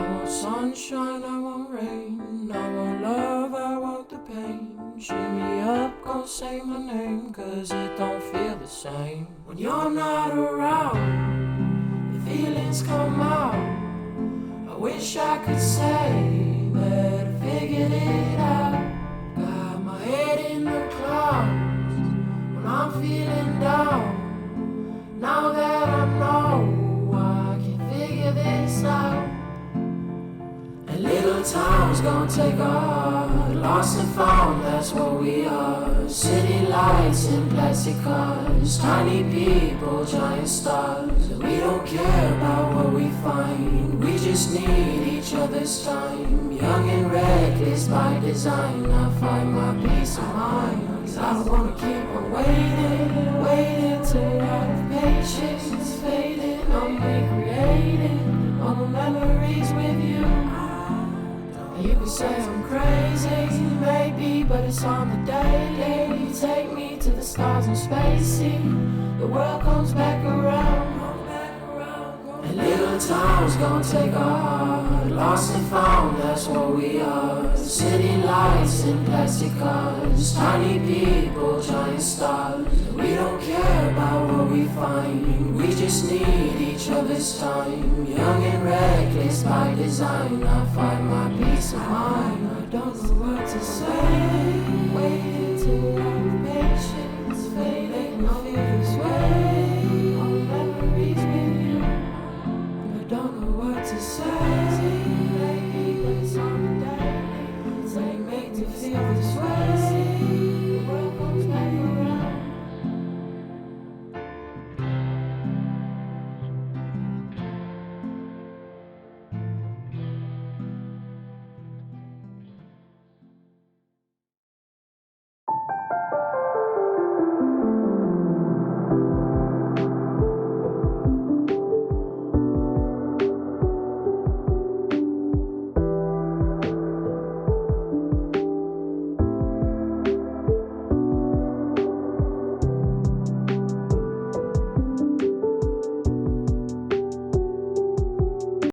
want sunshine, I want rain, I want love, I want the pain. Shimmy up, gon' say my name, cause it don't feel the same when you're not around. The feelings come out. I wish I could say that I figured it out. Got my head in the clouds when I'm feeling down. Now that I know I can figure this out. And little towns gonna take off, lost and found, that's what we are. City lights in plastic cars, tiny people, giant stars. We don't care about what we find, we just need each other's time. Young and reckless by design, I find my peace of mind. Cause I don't wanna keep on waiting till our patience fading. I'm recreating all the memories with you. And you can say I'm crazy, maybe, but it's on the daily. You take me to the stars and spacey, the world comes back around. And little towns gonna take off, lost and found, that's what we are. City lights in plastic cars, tiny people, giant stars. We don't care about what we find, we just need each other's time. Young and reckless by design, I find my peace of mind. I don't know what to say, waiting till our patience fading. I feel this way, all memories with you. I don't know what to say, maybe, but it's on the day. They make me feel this way.